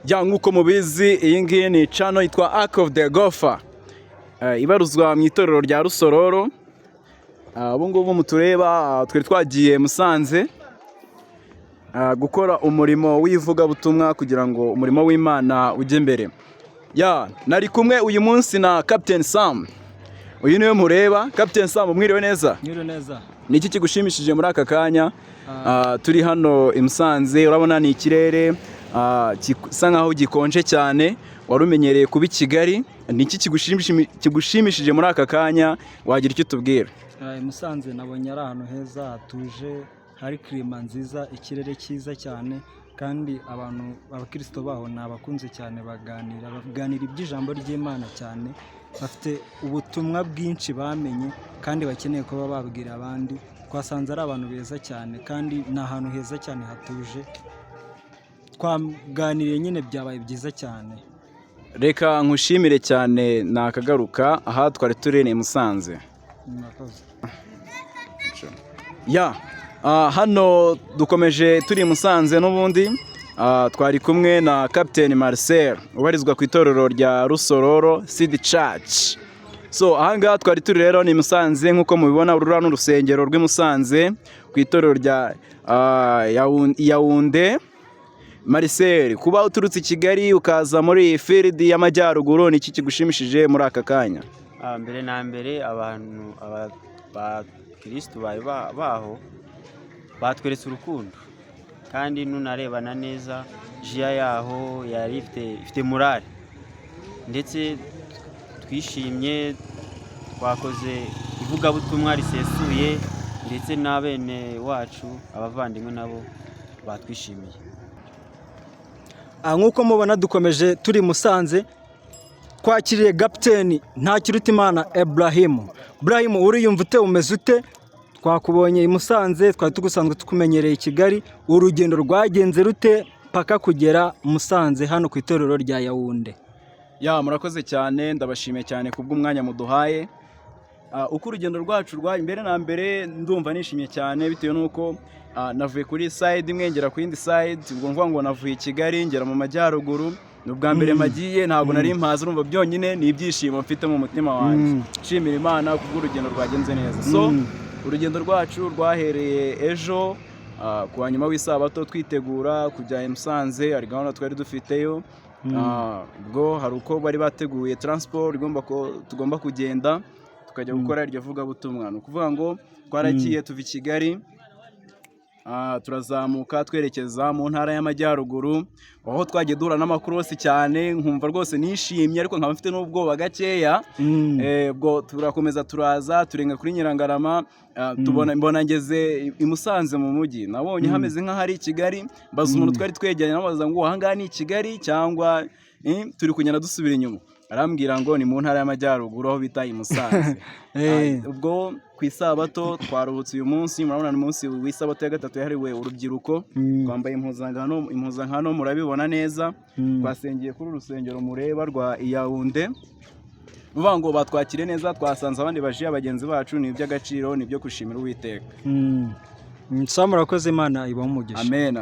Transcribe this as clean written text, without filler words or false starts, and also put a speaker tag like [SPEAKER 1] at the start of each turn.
[SPEAKER 1] Ya nk'uko mubizi iyi ngiyi ni channel yitwa Ark of the Gopher, ibaruzwa mu itorero rya Rusororo. Ubu ngubu mutureba twari twagiye Musanze gukora umurimo w'ivugabutumwa kugira ngo umurimo w'Imana ujye mbere. Ya nari kumwe uyu munsi na Captain Sam. Uyu niwe mureba. Captain Sam, mwiriwe neza?
[SPEAKER 2] Mwiriwe neza.
[SPEAKER 1] Ni iki kigushimishije muri aka kanya? Turi hano i Musanze, urabona ni ikirere gisa nkaho gikonje cyane, warumenyereye kuba i Kigali. Ni iki kigushimishije muri aka kanya, wagira icyo tubwira?
[SPEAKER 2] I Musanze nabonye ari ahantu heza hatuje, hari klima nziza, ikirere cyiza cyane, kandi abantu abakristo baho nabakunze cyane, baganira iby'ijambo ry'Imana cyane, bafite ubutumwa bwinshi bamenye kandi bakeneye kuba babwira abandi. Twasanze ari abantu beza cyane kandi ni ahantu heza cyane hatuje, twaganiriye nyine byabaye byiza cyane.
[SPEAKER 1] Reka nkushimire cyane, nakagaruka aha twari turi i Musanze. Ya hano dukomeje turi i Musanze n'ubundi twari kumwe na Captain Marcel ubarizwa ku itorero rya Rusororo Seed Church. So ahangaha twari turi rero ni Musanze, nk'uko mubibona urura n'urusengero rw'i Musanze ku itorero rya Yaounde. Marcel, kuba uturutse i Kigali ukaza muri iyi field y'amajyaruguru, ni iki kigushimishije muri aka kanya?
[SPEAKER 3] Mbere na mbere abantu abakristo baho batweretse urukundo, kandi nunarebana neza jiya yaho yari ifite morale, ndetse twishimye, twakoze ivugabutumwa risesuye, ndetse na bene wacu abavandimwe nabo batwishimiye.
[SPEAKER 2] Nk'uko mubona dukomeje turi Musanze, twakiriye Captain Ntakirutimana Ibrahim. Ibrahim, uriyumva ute, umeze ute? Twakubonye i Musanze, twari tugusanzwe tukumenyereye i Kigali. Urugendo rwagenze rute paka kugera Musanze hano ku itorero rya Yaounde?
[SPEAKER 1] Ya murakoze cyane, ndabashimiye cyane kubw'umwanya muduhaye. Uko urugendo rwacu rwa imbere na mbere, ndumva nishimye cyane bitewe nuko navuye kuri side imwe ngera ku yindi side. Ubwo mvuga ngo navuye i Kigali ngera mu majyaruguru, n'ubwa mbere magiye, ntabwo nari mpaza, urumva byonyine ni ibyishimo mfite mu mutima wanjye. Nshimira Imana kubw'urugendo rwagenze neza. So urugendo rwacu rwahereye ejo ku nyuma w'isabato twitegura kujya i Musanze. Hari gahunda twari dufiteyo, ubwo hari uko bari bateguye transport tugomba kugenda tukajya gukora iryo vugabutumwa. Ni ukuvuga ngo twaragiye tuva i Kigali, turazamuka twerekeza mu ntara y'amajyaruguru, aho twagiye duhura n'amakorosi cyane, nkumva rwose nishimye, ariko nkaba mfite n'ubwoba gakeya. Ubwo turakomeza turaza turenga kuri Nyirangarama, mbona ngeze i Musanze mu mujyi. Nabonye hameze nk'ahari i Kigali, mbaza umuntu twari twegeranye, namubaza ngo ahangaha ni i Kigali cyangwa turi kugenda dusubira inyuma. Arambwira ngo ni mu ntara y'amajyaruguru aho bita i Musanze. Ubwo ku isabato twaruhutse uyu munsi, murabona ni umunsi w'isabato ya gatatu yahariwe urubyiruko. Twambaye impuzankano murabibona neza. Twasengeye kuri urusengero mureba rwa Yaounde. Uvuga ngo batwakire neza, twasanze abandi baje abagenzi bacu, ni iby'agaciro, ni ibyo gushimira Uwiteka.
[SPEAKER 2] Murakoze, Imana ibahe umugisha.
[SPEAKER 1] Amen.